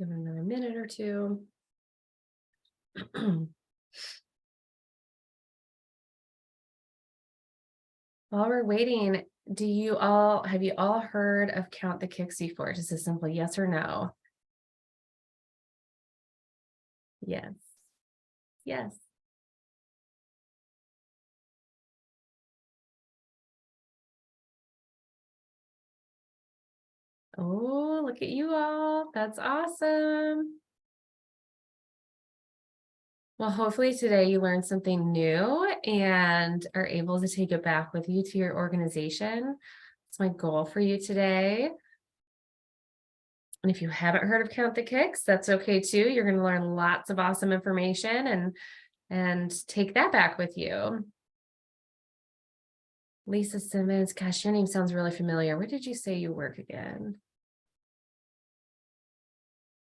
Give it another minute or two. While we're waiting, have you all heard of Count the Kicks before? Just a simple yes or no. Yes. Yes. Oh, look at you all. That's awesome. Well, hopefully today you learned something new and are able to take it back with you to your organization. That's my goal for you today. And if you haven't heard of Count the Kicks, that's okay too. You're going to learn lots of awesome information and take that back with you. Lisa Simmons, gosh, your name sounds really familiar. Where did you say you work again?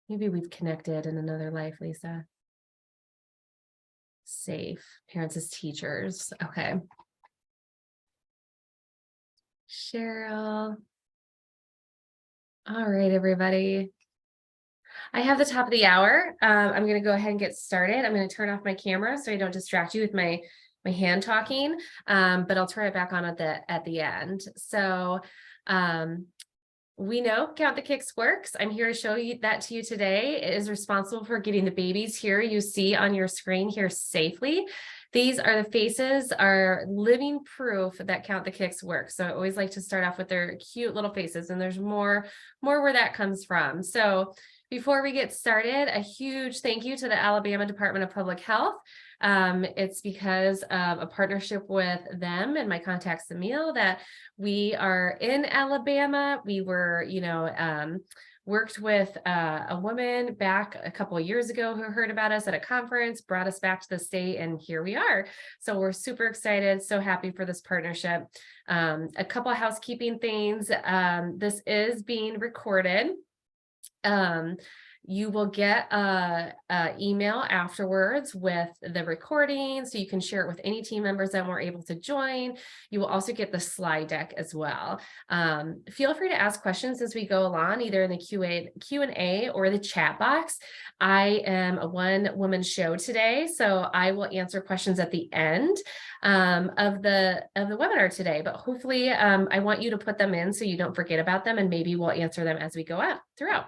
Maybe we've connected in another life, Lisa. Safe. Parents as teachers. Okay. Cheryl. All right, everybody. I have the top of the hour. I'm going to go ahead and get started. I'm going to turn off my camera so I don't distract you with my hand talking, but I'll turn it back on at the end. So we know Count the Kicks works. I'm here to show you that to you today. It is responsible for getting the babies here you see on your screen here safely. These are the faces, are living proof that Count the Kicks works. So I always like to start off with their cute little faces, and there's more where that comes from. So before we get started, a huge thank you to the Alabama Department of Public Health. It's because of a partnership with them and my contact Samil that we are in Alabama. We were, worked with a woman back a couple of years ago who heard about us at a conference, brought us back to the state, and here we are. So we're super excited, so happy for this partnership. A couple of housekeeping things. This is being recorded. You will get a email afterwards with the recording, so you can share it with any team members that weren't able to join. You will also get the slide deck as well. Feel free to ask questions as we go along, either in the Q&A or the chat box. I am a one-woman show today, so I will answer questions at the end of the webinar today. But hopefully, I want you to put them in so you don't forget about them, and maybe we'll answer them as we go up throughout.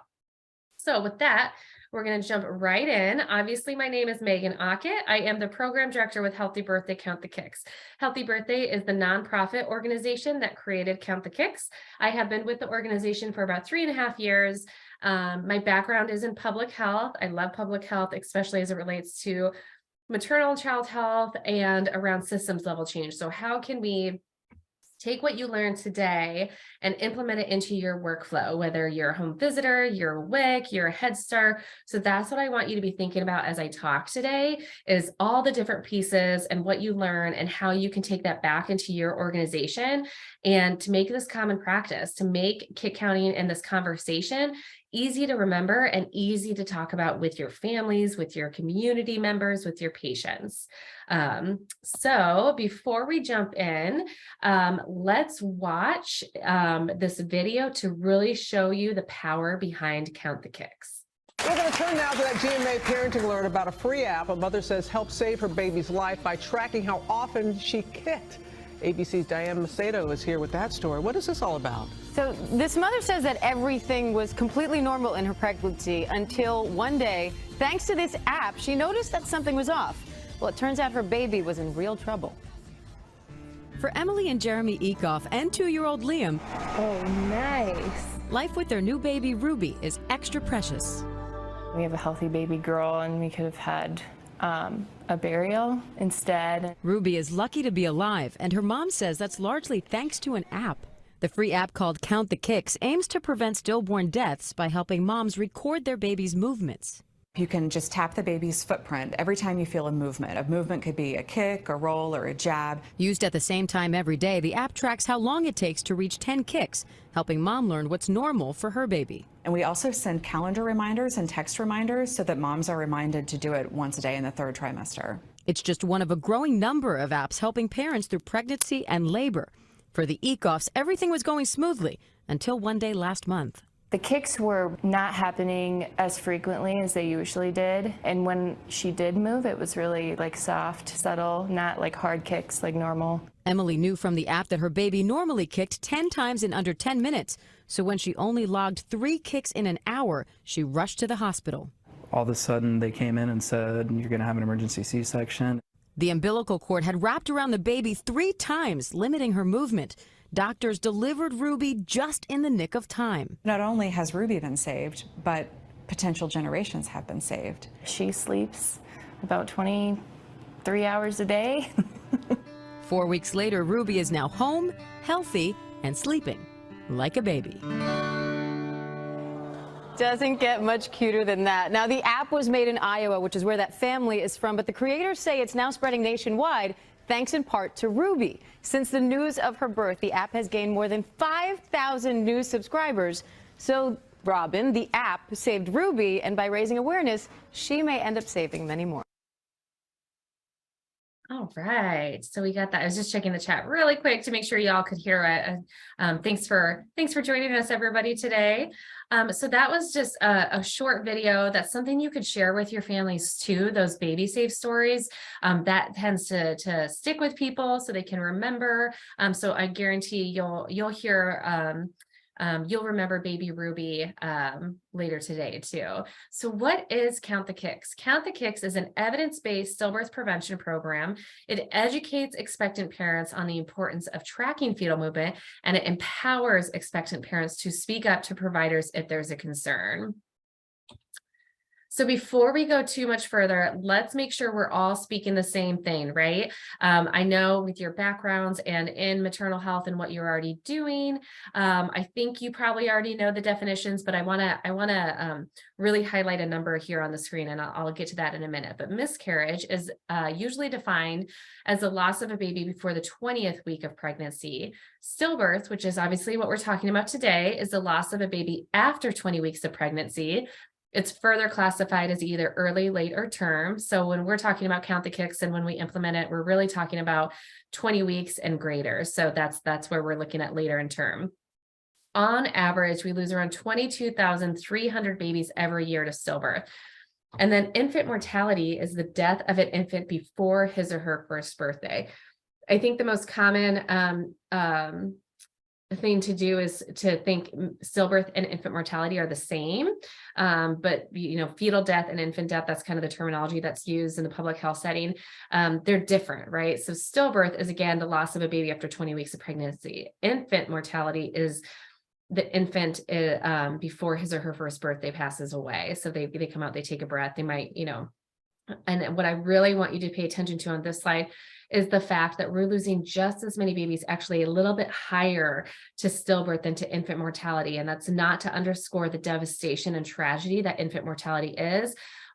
So with that, we're going to jump right in. Obviously, my name is Megan Ockett. I am the program director with Healthy Birthday Count the Kicks. Healthy Birthday is the nonprofit organization that created Count the Kicks. I have been with the organization for about 3.5 years. My background is in public health. I love public health, especially as it relates to maternal and child health and around systems level change. So how can we take what you learned today and implement it into your workflow, whether you're a home visitor, you're a WIC, you're a Head Start. So that's what I want you to be thinking about as I talk today, is all the different pieces and what you learn and how you can take that back into your organization and to make this common practice, to make kick counting and this conversation easy to remember and easy to talk about with your families, with your community members, with your patients. So before we jump in, let's watch this video to really show you the power behind Count the Kicks. We're going to turn now to that GMA parenting alert about a free app a mother says helped save her baby's life by tracking how often she kicked. ABC's Diane Macedo is here with that story. What is this all about? So this mother says that everything was completely normal in her pregnancy until one day, thanks to this app, she noticed that something was off. Well, it turns out her baby was in real trouble. For Emily and Jeremy Ecoff and 2-year-old Liam, Oh, nice. life with their new baby Ruby is extra precious. We have a healthy baby girl, and we could have had a burial instead. Ruby is lucky to be alive, and her mom says that's largely thanks to an app. The free app called Count the Kicks aims to prevent stillborn deaths by helping moms record their baby's movements. You can just tap the baby's footprint every time you feel a movement. A movement could be a kick, a roll, or a jab. Used at the same time every day, the app tracks how long it takes to reach 10 kicks, helping mom learn what's normal for her baby. And we also send calendar reminders and text reminders so that moms are reminded to do it once a day in the 3rd trimester. It's just one of a growing number of apps helping parents through pregnancy and labor. For the Ecoffs, everything was going smoothly until one day last month. The kicks were not happening as frequently as they usually did. And when she did move, it was really like soft, subtle, not like hard kicks like normal. Emily knew from the app that her baby normally kicked 10 times in under 10 minutes. So when she only logged 3 kicks in an hour, she rushed to the hospital. All of a sudden, they came in and said, you're going to have an emergency C-section. The umbilical cord had wrapped around the baby 3 times, limiting her movement. Doctors delivered Ruby just in the nick of time. Not only has Ruby been saved, but potential generations have been saved. She sleeps about 23 hours a day. 4 weeks later, Ruby is now home, healthy, and sleeping like a baby. Doesn't get much cuter than that. Now, the app was made in Iowa, which is where that family is from, but the creators say it's now spreading nationwide, thanks in part to Ruby. Since the news of her birth, the app has gained more than 5,000 new subscribers. So, Robin, the app saved Ruby, and by raising awareness, she may end up saving many more. All right, so we got that. I was just checking the chat really quick to make sure y'all could hear it. Thanks for joining us, everybody, today. So that was just a short video. That's something you could share with your families too. Those baby safe stories that tends to stick with people so they can remember. So I guarantee you'll hear. You'll remember baby Ruby later today too. So what is Count the Kicks? Count the Kicks is an evidence-based stillbirth prevention program. It educates expectant parents on the importance of tracking fetal movement, and it empowers expectant parents to speak up to providers if there's a concern. So before we go too much further, let's make sure we're all speaking the same thing, right? I know with your backgrounds and in maternal health and what you're already doing, I think you probably already know the definitions, but I wanna really highlight a number here on the screen, and I'll get to that in a minute. But miscarriage is usually defined as the loss of a baby before the 20th week of pregnancy. Stillbirth, which is obviously what we're talking about today, is the loss of a baby after 20 weeks of pregnancy. It's further classified as either early, late, or term. So when we're talking about Count the Kicks and when we implement it, we're really talking about 20 weeks and greater. So that's where we're looking at later in term. On average, we lose around 22,300 babies every year to stillbirth. And then infant mortality is the death of an infant before his or her first birthday. I think the most common thing to do is to think stillbirth and infant mortality are the same, but fetal death and infant death, that's kind of the terminology that's used in the public health setting. They're different, right? So stillbirth is, again, the loss of a baby after 20 weeks of pregnancy. Infant mortality is the infant before his or her first birthday passes away. So they come out, they take a breath, they might, and what I really want you to pay attention to on this slide is the fact that we're losing just as many babies, actually a little bit higher to stillbirth than to infant mortality. And that's not to underscore the devastation and tragedy that infant mortality is,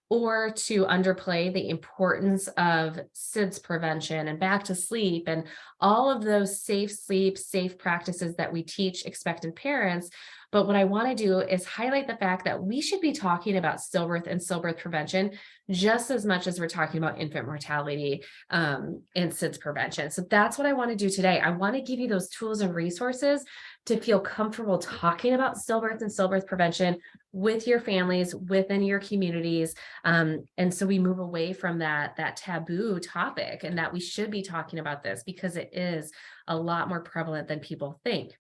or to underplay the importance of SIDS prevention and back to sleep and all of those safe sleep, safe practices that we teach expectant parents. But what I want to do is highlight the fact that we should be talking about stillbirth and stillbirth prevention just as much as we're talking about infant mortality and SIDS prevention. So that's what I want to do today. I want to give you those tools and resources to feel comfortable talking about stillbirth and stillbirth prevention with your families, within your communities. And so we move away from that taboo topic, and that we should be talking about this because it is a lot more prevalent than people think.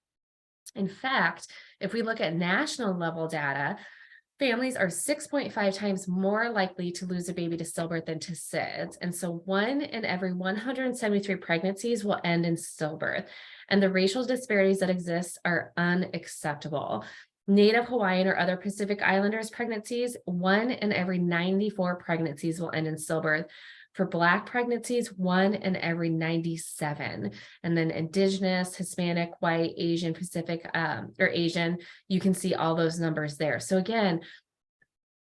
In fact, if we look at national level data, families are 6.5 times more likely to lose a baby to stillbirth than to SIDS. And so 1 in every 173 pregnancies will end in stillbirth. And the racial disparities that exist are unacceptable. Native Hawaiian or other Pacific Islanders pregnancies, 1 in every 94 pregnancies will end in stillbirth. For Black pregnancies, 1 in every 97. And then Indigenous, Hispanic, White, Asian, Pacific, or Asian, you can see all those numbers there. So again,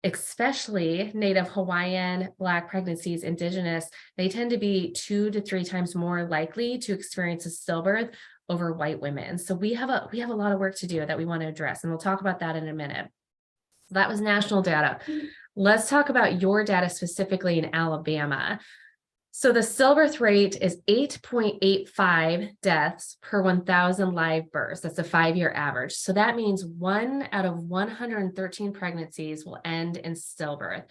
especially Native Hawaiian, Black pregnancies, Indigenous, they tend to be 2 to 3 times more likely to experience a stillbirth over white women. So we have a lot of work to do that we want to address, and we'll talk about that in a minute. So that was national data. Let's talk about your data specifically in Alabama. So the stillbirth rate is 8.85 deaths per 1,000 live births. That's a 5-year average. So that means 1 out of 113 pregnancies will end in stillbirth.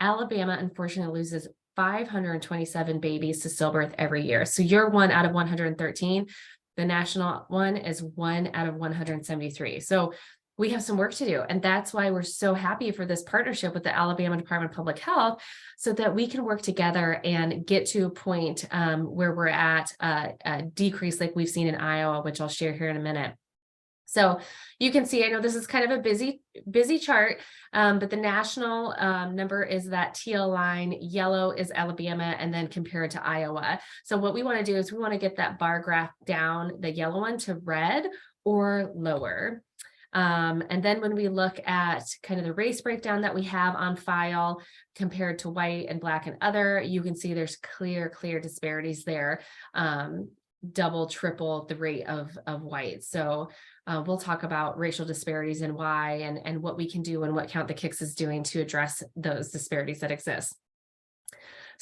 Alabama, unfortunately, loses 527 babies to stillbirth every year. So you're 1 out of 113. The national one is 1 out of 173. So we have some work to do. And that's why we're so happy for this partnership with the Alabama Department of Public Health, so that we can work together and get to a point where we're at a decrease like we've seen in Iowa, which I'll share here in a minute. So you can see, I know this is kind of a busy chart, but the national number is that teal line, yellow is Alabama, and then compared to Iowa. So what we want to do is we want to get that bar graph down, the yellow one, to red or lower. And then when we look at kind of the race breakdown that we have on file compared to white and black and other, you can see there's clear disparities there, double, triple the rate of white. So we'll talk about racial disparities and why, and what we can do and what Count the Kicks is doing to address those disparities that exist.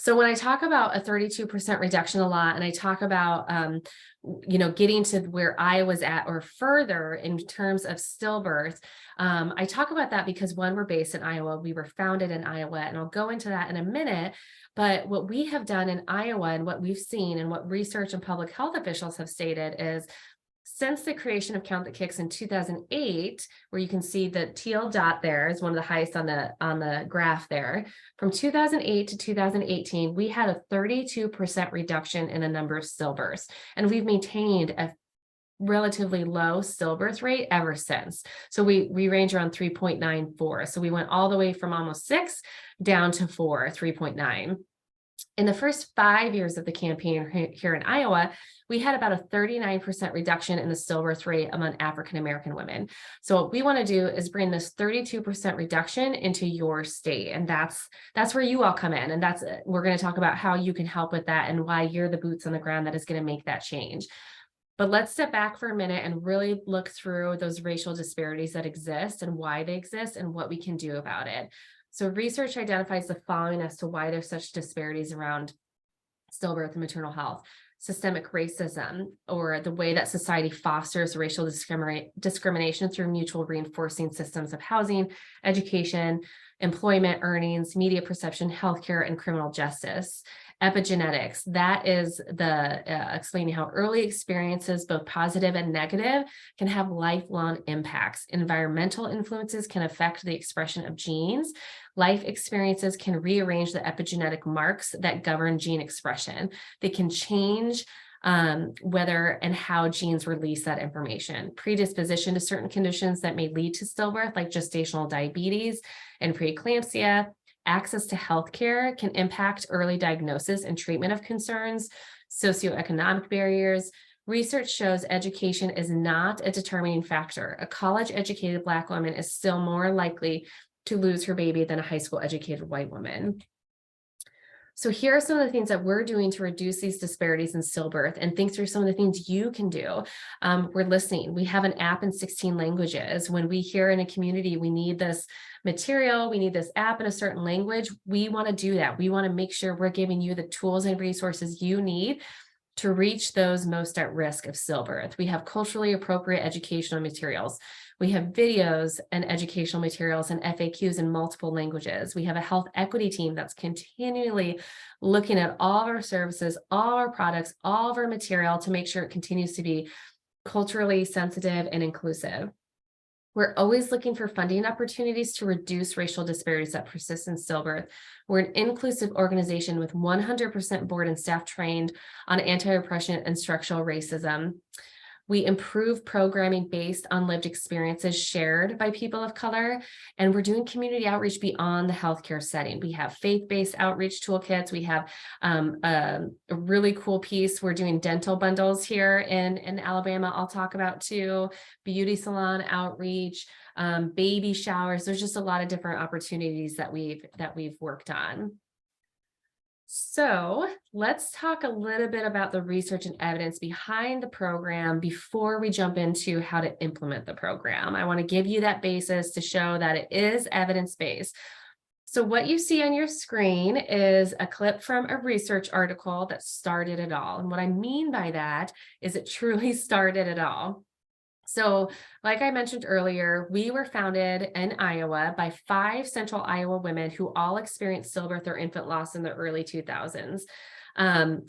So when I talk about a 32% reduction a lot, and I talk about, getting to where I was at or further in terms of stillbirth, I talk about that because, one, we're based in Iowa. We were founded in Iowa, and I'll go into that in a minute. But what we have done in Iowa and what we've seen and what research and public health officials have stated is, since the creation of Count the Kicks in 2008, where you can see the teal dot there is one of the highest on the graph there, from 2008 to 2018, we had a 32% reduction in the number of stillbirths, and we've maintained a relatively low stillbirth rate ever since. So we range around 3.94. So we went all the way from almost 6 down to 3.9. In the first 5 years of the campaign here in Iowa, we had about a 39% reduction in the stillbirth rate among African-American women. So what we want to do is bring this 32% reduction into your state. And that's where you all come in. And we're going to talk about how you can help with that and why you're the boots on the ground that is going to make that change. But let's step back for a minute and really look through those racial disparities that exist and why they exist and what we can do about it. So research identifies the following as to why there's such disparities around stillbirth and maternal health: systemic racism, or the way that society fosters racial discrimination through mutual reinforcing systems of housing, education, employment, earnings, media perception, healthcare, and criminal justice. Epigenetics, that is the explaining how early experiences, both positive and negative, can have lifelong impacts. Environmental influences can affect the expression of genes. Life experiences can rearrange the epigenetic marks that govern gene expression. They can change whether and how genes release that information. Predisposition to certain conditions that may lead to stillbirth, like gestational diabetes and preeclampsia. Access to healthcare can impact early diagnosis and treatment of concerns. Socioeconomic barriers. Research shows education is not a determining factor. A college-educated Black woman is still more likely to lose her baby than a high school-educated white woman. So here are some of the things that we're doing to reduce these disparities in stillbirth, and think through some of the things you can do. We're listening. We have an app in 16 languages. When we hear in a community, we need this material, we need this app in a certain language, we want to do that. We want to make sure we're giving you the tools and resources you need to reach those most at risk of stillbirth. We have culturally appropriate educational materials. We have videos and educational materials and FAQs in multiple languages. We have a health equity team that's continually looking at all of our services, all our products, all of our material to make sure it continues to be culturally sensitive and inclusive. We're always looking for funding opportunities to reduce racial disparities that persist in stillbirth. We're an inclusive organization with 100% board and staff trained on anti-oppression and structural racism. We improve programming based on lived experiences shared by people of color, and we're doing community outreach beyond the healthcare setting. We have faith-based outreach toolkits. We have a really cool piece. We're doing dental bundles here in Alabama, I'll talk about too, beauty salon outreach, baby showers. There's just a lot of different opportunities that we've worked on. So let's talk a little bit about the research and evidence behind the program before we jump into how to implement the program. I want to give you that basis to show that it is evidence-based. So what you see on your screen is a clip from a research article that started it all. And what I mean by that is it truly started it all. So like I mentioned earlier, we were founded in Iowa by 5 central Iowa women who all experienced stillbirth or infant loss in the early 2000s.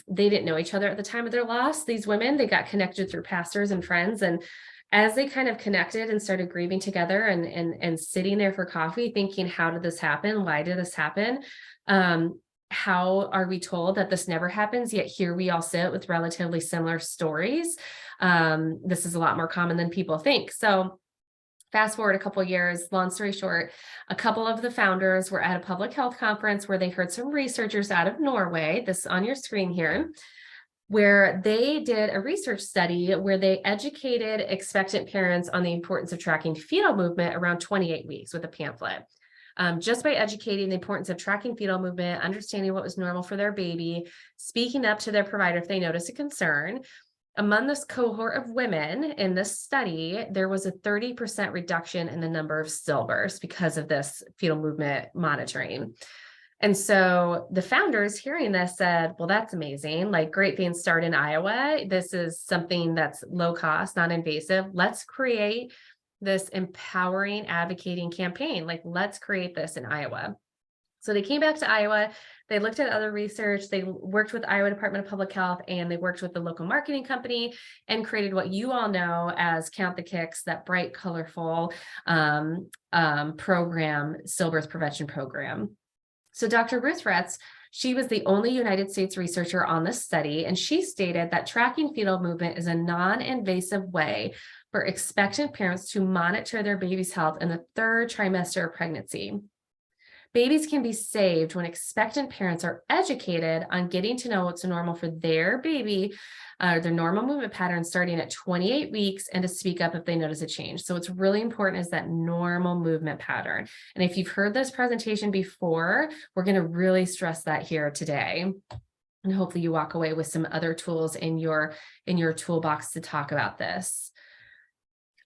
They didn't know each other at the time of their loss. These women, they got connected through pastors and friends. And as they kind of connected and started grieving together and sitting there for coffee, thinking, how did this happen? Why did this happen? How are we told that this never happens? Yet here we all sit with relatively similar stories. This is a lot more common than people think. So fast forward a couple of years, long story short, a couple of the founders were at a public health conference where they heard some researchers out of Norway, this on your screen here, where they did a research study where they educated expectant parents on the importance of tracking fetal movement around 28 weeks with a pamphlet. Just by educating the importance of tracking fetal movement, understanding what was normal for their baby, speaking up to their provider if they notice a concern. Among this cohort of women in this study, there was a 30% reduction in the number of stillbirths because of this fetal movement monitoring. And so the founders hearing this said, well, that's amazing. Like, great things start in Iowa. This is something that's low cost, non-invasive. Let's create this empowering advocating campaign. Like, let's create this in Iowa. So they came back to Iowa. They looked at other research. They worked with Iowa Department of Public Health, and they worked with the local marketing company and created what you all know as Count the Kicks, that bright, colorful program, stillbirth prevention program. So Dr. Ruth Retz, she was the only United States researcher on this study, and she stated that tracking fetal movement is a non-invasive way for expectant parents to monitor their baby's health in the 3rd trimester of pregnancy. Babies can be saved when expectant parents are educated on getting to know what's normal for their baby, their normal movement pattern starting at 28 weeks, and to speak up if they notice a change. So what's really important is that normal movement pattern. And if you've heard this presentation before, we're going to really stress that here today. And hopefully you walk away with some other tools in your toolbox to talk about this.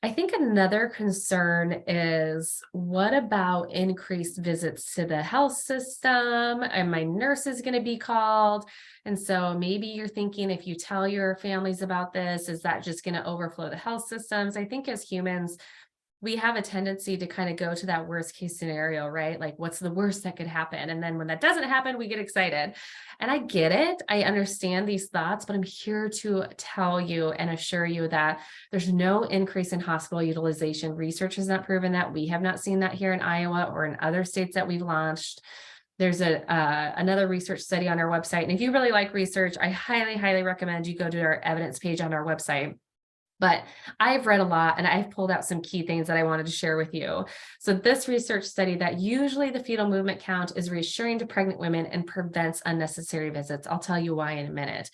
I think another concern is, what about increased visits to the health system? And my nurse is going to be called. And so maybe you're thinking, if you tell your families about this, is that just going to overflow the health systems? I think as humans, we have a tendency to kind of go to that worst case scenario, right? Like, what's the worst that could happen? And then when that doesn't happen, we get excited. And I get it. I understand these thoughts, but I'm here to tell you and assure you that there's no increase in hospital utilization. Research has not proven that. We have not seen that here in Iowa or in other states that we've launched. There's another research study on our website. And if you really like research, I highly, highly recommend you go to our evidence page on our website. But I've read a lot, and I've pulled out some key things that I wanted to share with you. So this research study that usually the fetal movement count is reassuring to pregnant women and prevents unnecessary visits. I'll tell you why in a minute.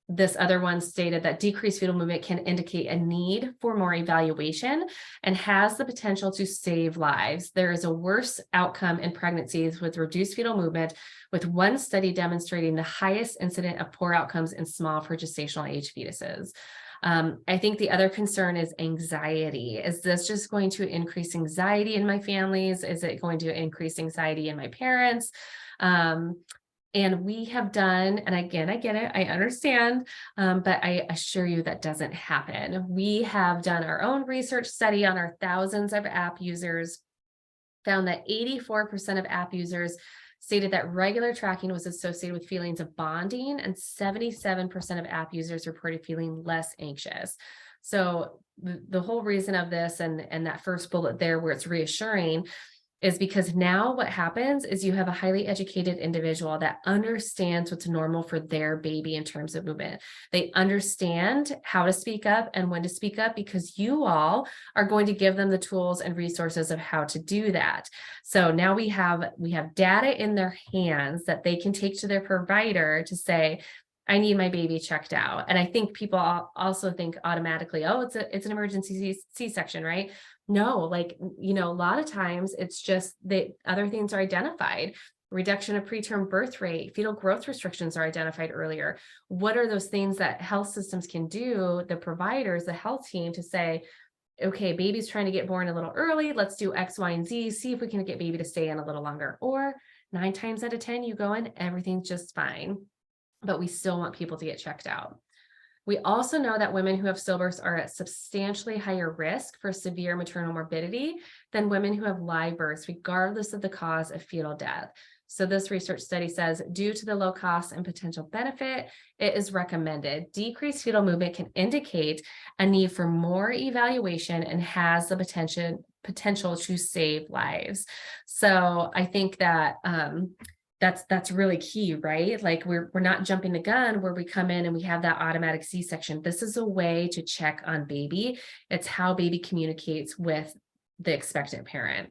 This other one stated that decreased fetal movement can indicate a need for more evaluation and has the potential to save lives. There is a worse outcome in pregnancies with reduced fetal movement, with one study demonstrating the highest incident of poor outcomes in small for gestational age fetuses. I think the other concern is anxiety. Is this just going to increase anxiety in my families? Is it going to increase anxiety in my parents? And we have done, and again, I get it, I understand, but I assure you that doesn't happen. We have done our own research study on our thousands of app users, found that 84% of app users stated that regular tracking was associated with feelings of bonding, and 77% of app users reported feeling less anxious. So the whole reason of this, and that first bullet there where it's reassuring, is because now what happens is you have a highly educated individual that understands what's normal for their baby in terms of movement. They understand how to speak up and when to speak up, because you all are going to give them the tools and resources of how to do that. So now we have data in their hands that they can take to their provider to say, I need my baby checked out. And I think people also think automatically, oh, it's an emergency C-section, right? No, like, a lot of times it's just that other things are identified. Reduction of preterm birth rate, fetal growth restrictions are identified earlier. What are those things that health systems can do, the providers, the health team, to say, okay, baby's trying to get born a little early. Let's do X, Y, and Z. See if we can get baby to stay in a little longer. Or 9 times out of 10, you go in, everything's just fine. But we still want people to get checked out. We also know that women who have stillbirths are at substantially higher risk for severe maternal morbidity than women who have live births, regardless of the cause of fetal death. So this research study says, due to the low cost and potential benefit, it is recommended. Decreased fetal movement can indicate a need for more evaluation and has the potential to save lives. So I think that that's really key, right? Like we're not jumping the gun where we come in and we have that automatic C-section. This is a way to check on baby. It's how baby communicates with the expectant parent.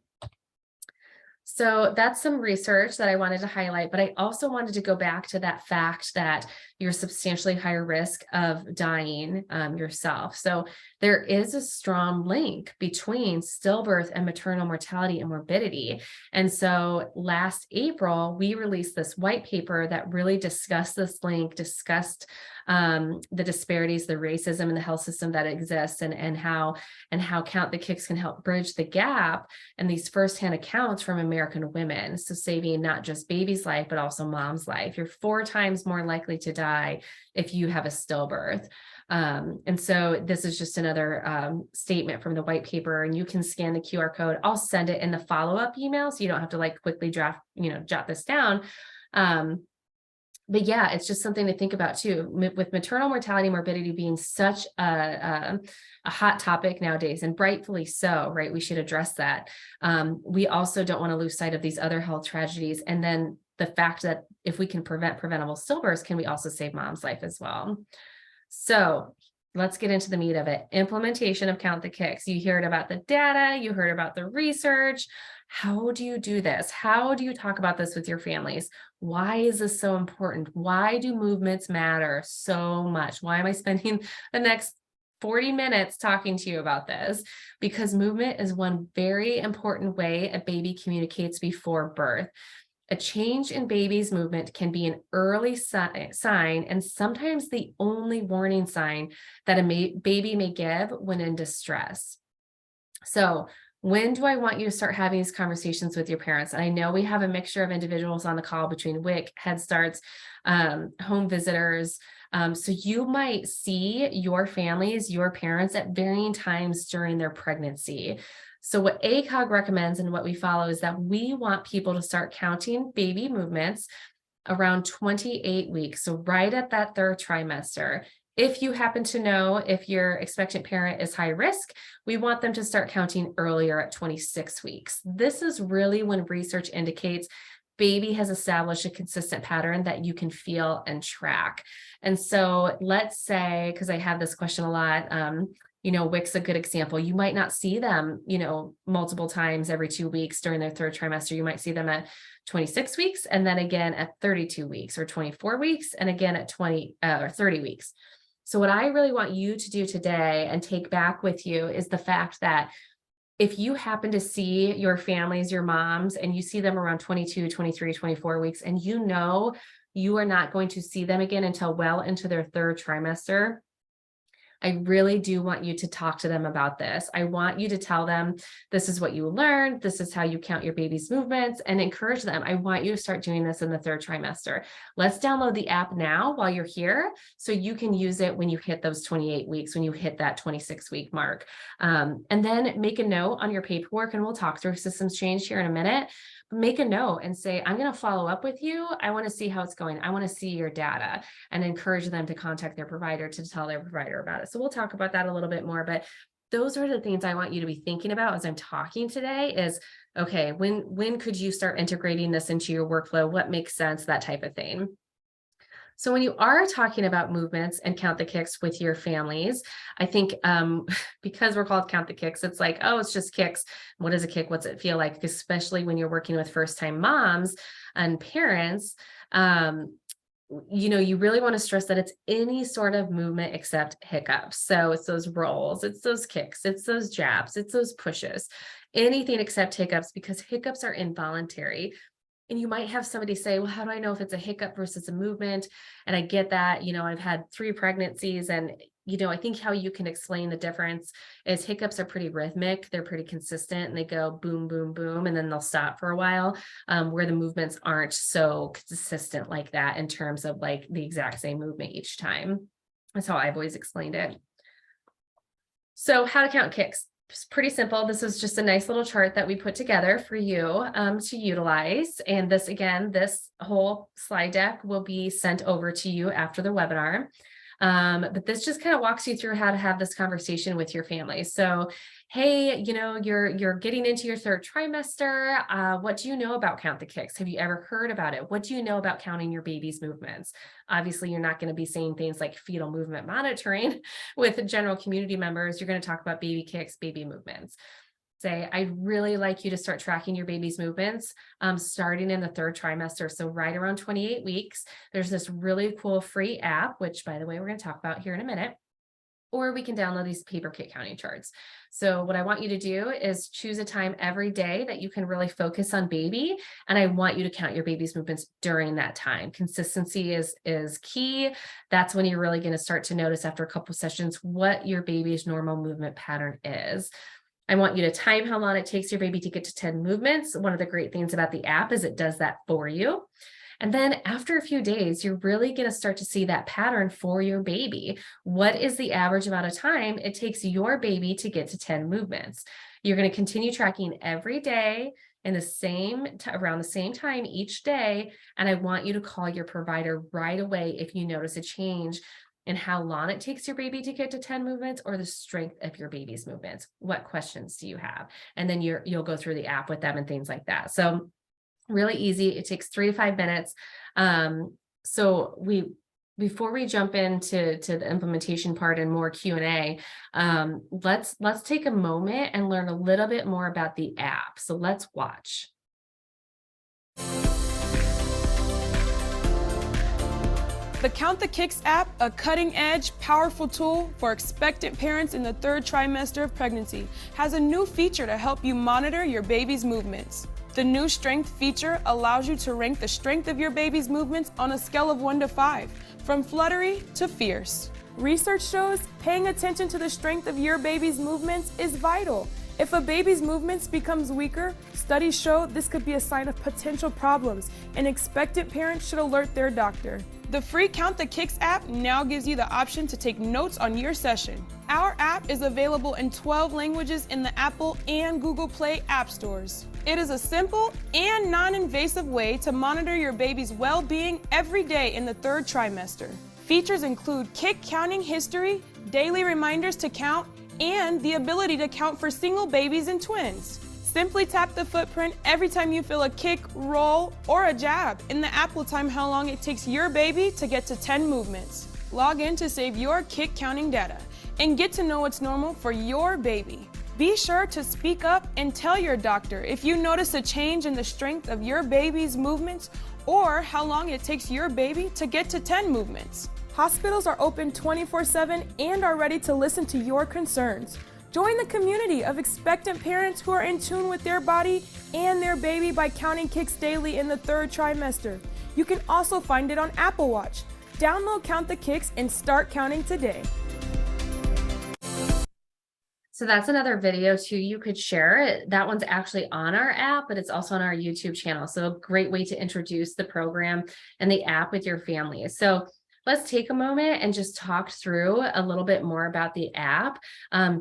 So that's some research that I wanted to highlight, but I also wanted to go back to that fact that you're substantially higher risk of dying yourself. So there is a strong link between stillbirth and maternal mortality and morbidity. And so last April, we released this white paper that really discussed this link, discussed the disparities, the racism in the health system that exists, and how Count the Kicks can help bridge the gap and these firsthand accounts from American women. So saving not just baby's life, but also mom's life. You're 4 times more likely to die if you have a stillbirth. And so this is just another statement from the white paper, and you can scan the QR code. I'll send it in the follow-up email, so you don't have to like quickly jot this down. But yeah, it's just something to think about too, with maternal mortality and morbidity being such a hot topic nowadays, and rightfully so, right? We should address that. We also don't want to lose sight of these other health tragedies. And then the fact that if we can prevent preventable stillbirths, can we also save mom's life as well? So let's get into the meat of it. Implementation of Count the Kicks. You heard about the data, you heard about the research. How do you do this? How do you talk about this with your families? Why is this so important? Why do movements matter so much? Why am I spending the next 40 minutes talking to you about this? Because movement is one very important way a baby communicates before birth. A change in baby's movement can be an early sign, and sometimes the only warning sign that a baby may give when in distress. So when do I want you to start having these conversations with your parents? And I know we have a mixture of individuals on the call between WIC, Head Starts, home visitors. So you might see your families, your parents at varying times during their pregnancy. So what ACOG recommends and what we follow is that we want people to start counting baby movements around 28 weeks. So right at that 3rd trimester. If you happen to know if your expectant parent is high risk, we want them to start counting earlier at 26 weeks. This is really when research indicates baby has established a consistent pattern that you can feel and track. And so let's say, because I have this question a lot, WIC's a good example. You might not see them, multiple times every 2 weeks during their 3rd trimester. You might see them at 26 weeks and then again at 32 weeks or 24 weeks and again at 20 or 30 weeks. So what I really want you to do today and take back with you is the fact that if you happen to see your families, your moms, and you see them around 22, 23, 24 weeks, and you are not going to see them again until well into their 3rd trimester, I really do want you to talk to them about this. I want you to tell them, this is what you learned, this is how you count your baby's movements, and encourage them. I want you to start doing this in the 3rd trimester. Let's download the app now while you're here, so you can use it when you hit those 28 weeks, when you hit that 26-week mark. And then make a note on your paperwork, and we'll talk through systems change here in a minute. Make a note and say, I'm going to follow up with you. I want to see how it's going. I want to see your data, and encourage them to contact their provider to tell their provider about it. So we'll talk about that a little bit more, but those are the things I want you to be thinking about as I'm talking today is, okay, when could you start integrating this into your workflow? What makes sense? That type of thing. So when you are talking about movements and Count the Kicks with your families, I think because we're called Count the Kicks, it's like, oh, it's just kicks. What is a kick? What's it feel like? Especially when you're working with first-time moms and parents, you really want to stress that it's any sort of movement except hiccups. So it's those rolls, it's those kicks, it's those jabs, it's those pushes, anything except hiccups, because hiccups are involuntary. And you might have somebody say, well, how do I know if it's a hiccup versus a movement? And I get that, I've had 3 pregnancies and, I think how you can explain the difference is hiccups are pretty rhythmic. They're pretty consistent and they go boom, boom, boom, and then they'll stop for a while, where the movements aren't so consistent like that in terms of like the exact same movement each time. That's how I've always explained it. So how to count kicks. It's pretty simple. This is just a nice little chart that we put together for you to utilize. And this, again, this whole slide deck will be sent over to you after the webinar. But this just kind of walks you through how to have this conversation with your family. So, hey, you're getting into your third trimester. What do you know about Count the Kicks? Have you ever heard about it? What do you know about counting your baby's movements? Obviously, you're not going to be saying things like fetal movement monitoring with general community members. You're going to talk about baby kicks, baby movements. Say, I'd really like you to start tracking your baby's movements starting in the third trimester. So right around 28 weeks, there's this really cool free app, which by the way, we're going to talk about here in a minute, or we can download these paper kick counting charts. So what I want you to do is choose a time every day that you can really focus on baby. And I want you to count your baby's movements during that time. Consistency is key. That's when you're really going to start to notice after a couple sessions what your baby's normal movement pattern is. I want you to time how long it takes your baby to get to 10 movements. One of the great things about the app is it does that for you. And then after a few days, you're really going to start to see that pattern for your baby. What is the average amount of time it takes your baby to get to 10 movements? You're going to continue tracking every day in around the same time each day. And I want you to call your provider right away if you notice a change in how long it takes your baby to get to 10 movements or the strength of your baby's movements. What questions do you have? And then you'll go through the app with them and things like that. So really easy. It takes 3 to 5 minutes. So before we jump into the implementation part and more Q&A, let's take a moment and learn a little bit more about the app. So let's watch. The Count the Kicks app, a cutting-edge, powerful tool for expectant parents in the third trimester of pregnancy, has a new feature to help you monitor your baby's movements. The new strength feature allows you to rank the strength of your baby's movements on a scale of 1 to 5, from fluttery to fierce. Research shows paying attention to the strength of your baby's movements is vital. If a baby's movements becomes weaker, studies show this could be a sign of potential problems, and expectant parents should alert their doctor. The free Count the Kicks app now gives you the option to take notes on your session. Our app is available in 12 languages in the Apple and Google Play app stores. It is a simple and non-invasive way to monitor your baby's well-being every day in the third trimester. Features include kick counting history, daily reminders to count, and the ability to count for single babies and twins. Simply tap the footprint every time you feel a kick, roll, or a jab, and the app will time how long it takes your baby to get to 10 movements. Log in to save your kick counting data and get to know what's normal for your baby. Be sure to speak up and tell your doctor if you notice a change in the strength of your baby's movements or how long it takes your baby to get to 10 movements. Hospitals are open 24/7 and are ready to listen to your concerns. Join the community of expectant parents who are in tune with their body and their baby by counting kicks daily in the third trimester. You can also find it on Apple Watch. Download Count the Kicks and start counting today. So that's another video too you could share. That one's actually on our app, but it's also on our YouTube channel. So a great way to introduce the program and the app with your family. So let's take a moment and just talk through a little bit more about the app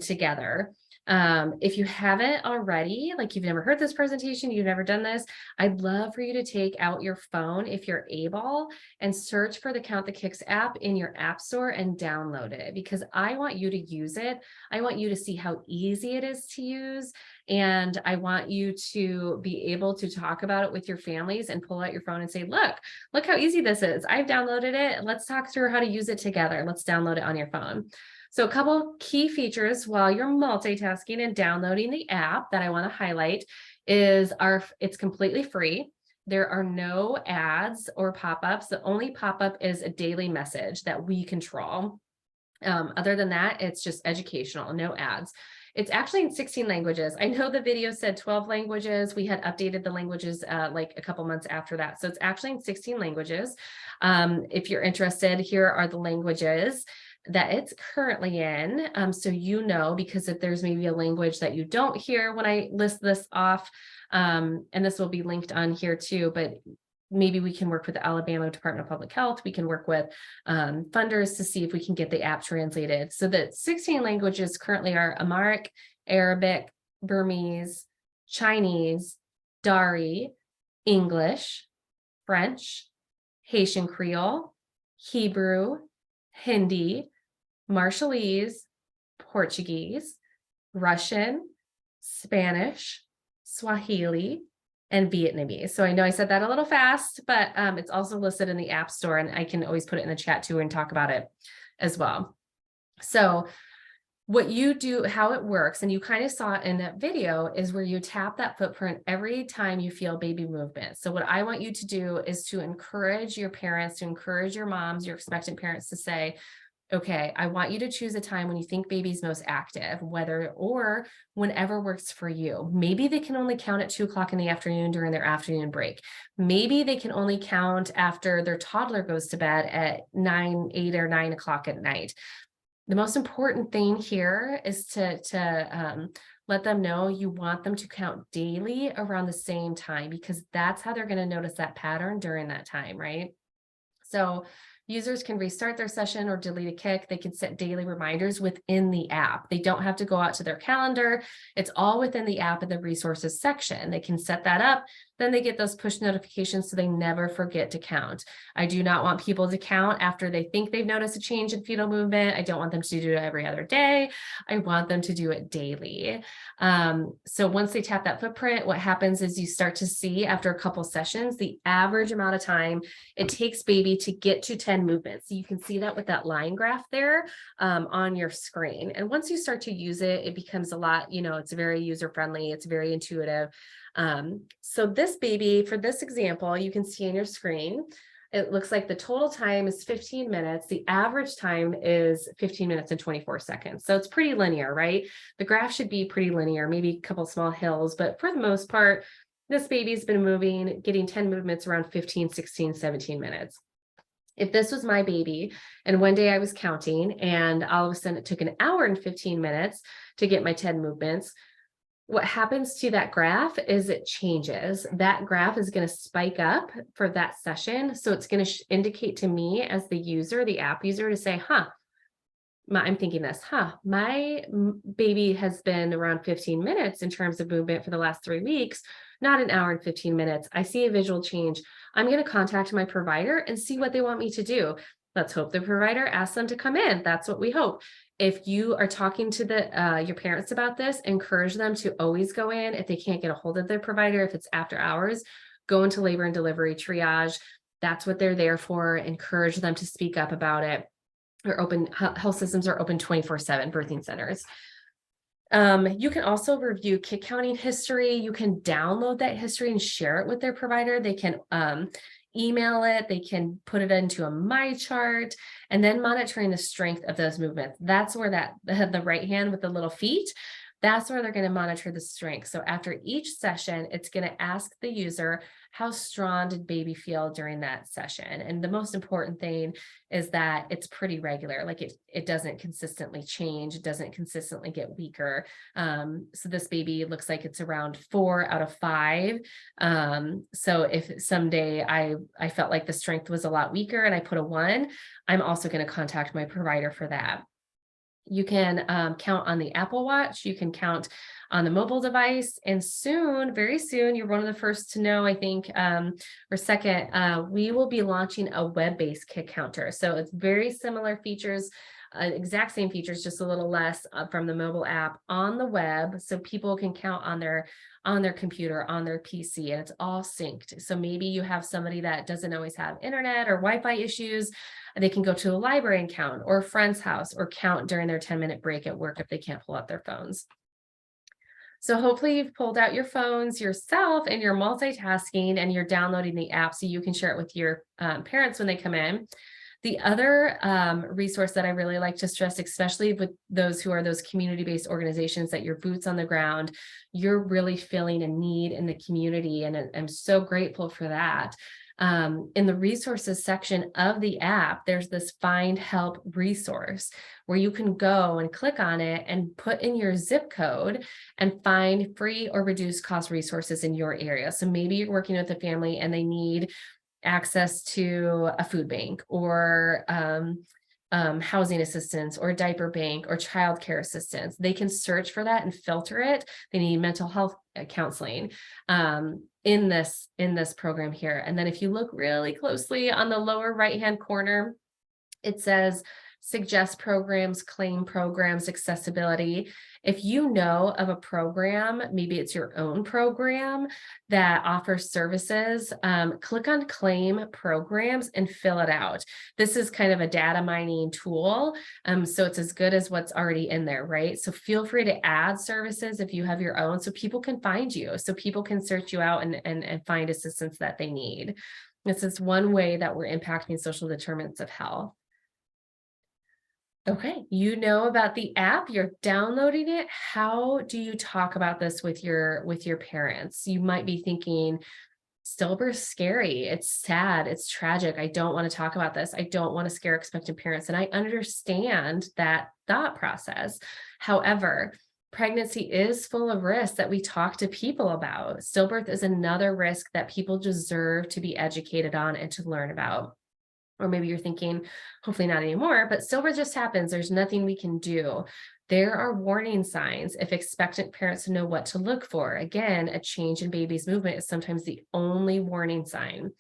together. If you haven't already, like you've never heard this presentation, you've never done this, I'd love for you to take out your phone if you're able and search for the Count the Kicks app in your app store and download it, because I want you to use it. I want you to see how easy it is to use. And I want you to be able to talk about it with your families and pull out your phone and say, look how easy this is. I've downloaded it. Let's talk through how to use it together. Let's download it on your phone. So a couple key features while you're multitasking and downloading the app that I want to highlight is it's completely free. There are no ads or pop-ups. The only pop-up is a daily message that we control. Other than that, it's just educational, no ads. It's actually in 16 languages. I know the video said 12 languages. We had updated the languages like a couple months after that. So it's actually in 16 languages. If you're interested, here are the languages. that it's currently in. So you know, because if there's maybe a language that you don't hear when I list this off, and this will be linked on here too, but maybe we can work with the Alabama Department of Public Health. We can work with funders to see if we can get the app translated. So the 16 languages currently are Amharic, Arabic, Burmese, Chinese, Dari, English, French, Haitian Creole, Hebrew, Hindi, Marshallese, Portuguese, Russian, Spanish, Swahili, and Vietnamese. So I know I said that a little fast, but it's also listed in the App Store, and I can always put it in the chat too and talk about it as well. So what you do, how it works, and you kind of saw it in that video, is where you tap that footprint every time you feel baby movement. So what I want you to do is to encourage your parents, to encourage your moms, your expectant parents to say, okay, I want you to choose a time when you think baby's most active, whether or whenever works for you. Maybe they can only count at 2 o'clock in the afternoon during their afternoon break. Maybe they can only count after their toddler goes to bed at 8 or 9 o'clock at night. The most important thing here is to let them know you want them to count daily around the same time, because that's how they're going to notice that pattern during that time, right? So users can restart their session or delete a kick. They can set daily reminders within the app. They don't have to go out to their calendar. It's all within the app in the resources section. They can set that up. Then they get those push notifications so they never forget to count. I do not want people to count after they think they've noticed a change in fetal movement. I don't want them to do it every other day. I want them to do it daily. So once they tap that footprint, what happens is you start to see after a couple sessions, the average amount of time it takes baby to get to 10 movements. So you can see that with that line graph there on your screen. And once you start to use it, it becomes a lot, it's very user-friendly. It's very intuitive. So this baby, for this example, you can see on your screen, it looks like the total time is 15 minutes. The average time is 15 minutes and 24 seconds. So it's pretty linear, right? The graph should be pretty linear, maybe a couple small hills, but for the most part, this baby's been moving, getting 10 movements around 15, 16, 17 minutes. If this was my baby and one day I was counting and all of a sudden it took an hour and 15 minutes to get my 10 movements, what happens to that graph is it changes. That graph is going to spike up for that session. So it's going to indicate to me as the user, the app user, to say, I'm thinking this, my baby has been around 15 minutes in terms of movement for the last 3 weeks, not an hour and 15 minutes. I see a visual change. I'm going to contact my provider and see what they want me to do. Let's hope the provider asks them to come in. That's what we hope. If you are talking to your parents about this, encourage them to always go in. If they can't get a hold of their provider, if it's after hours, go into labor and delivery triage. That's what they're there for. Encourage them to speak up about it. Health systems are open 24/7, birthing centers. You can also review kick counting history. You can download that history and share it with their provider. They can email it. They can put it into a My Chart, and then monitoring the strength of those movements. That's where the right hand with the little feet, that's where they're going to monitor the strength. So after each session, it's going to ask the user, how strong did baby feel during that session? And the most important thing is that it's pretty regular. Like it doesn't consistently change. It doesn't consistently get weaker. So this baby looks like it's around 4 out of 5. So if someday I felt like the strength was a lot weaker and I put a 1, I'm also going to contact my provider for that. You can count on the Apple Watch. You can count on the mobile device. And soon, very soon, you're one of the first to know, I think, or second, we will be launching a web-based kick counter. So it's very similar features, exact same features, just a little less from the mobile app on the web. So people can count on their computer, on their PC, and it's all synced. So maybe you have somebody that doesn't always have internet or Wi-Fi issues. They can go to a library and count, or a friend's house, or count during their 10-minute break at work if they can't pull out their phones. So hopefully you've pulled out your phones yourself and you're multitasking and you're downloading the app so you can share it with your parents when they come in. The other resource that I really like to stress, especially with those who are those community-based organizations, that you're boots on the ground, you're really filling a need in the community. And I'm so grateful for that. In the resources section of the app, there's this find help resource where you can go and click on it and put in your zip code and find free or reduced cost resources in your area. So maybe you're working with a family and they need access to a food bank or housing assistance or diaper bank or childcare assistance. They can search for that and filter it. They need mental health counseling in this program here. And then if you look really closely on the lower right-hand corner, it says suggest programs, claim programs, accessibility. If you know of a program, maybe it's your own program that offers services, click on claim programs and fill it out. This is kind of a data mining tool. So it's as good as what's already in there, right? So feel free to add services if you have your own, so people can find you, so people can search you out and find assistance that they need. This is one way that we're impacting social determinants of health. Okay, you know about the app, you're downloading it. How do you talk about this with your parents? You might be thinking, stillbirth's scary, it's sad, it's tragic. I don't want to talk about this. I don't want to scare expectant parents. And I understand that thought process. However, pregnancy is full of risks that we talk to people about. Stillbirth is another risk that people deserve to be educated on and to learn about. Or maybe you're thinking, hopefully not anymore, but stillbirth just happens. There's nothing we can do. There are warning signs if expectant parents know what to look for. Again, a change in baby's movement is sometimes the only warning sign.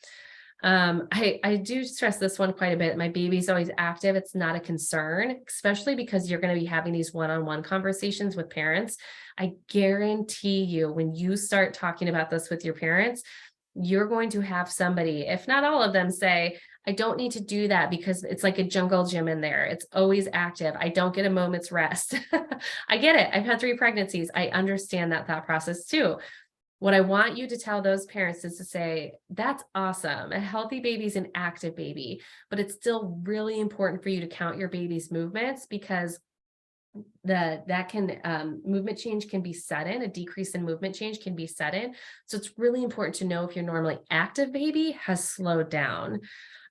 I do stress this one quite a bit. My baby's always active. It's not a concern, especially because you're going to be having these one-on-one conversations with parents. I guarantee you, when you start talking about this with your parents, you're going to have somebody, if not all of them, say, I don't need to do that because it's like a jungle gym in there. It's always active. I don't get a moment's rest. I get it. I've had 3 pregnancies. I understand that thought process too. What I want you to tell those parents is to say, that's awesome. A healthy baby is an active baby, but it's still really important for you to count your baby's movements, because movement change can be sudden. A decrease in movement change can be sudden. So it's really important to know if your normally active baby has slowed down.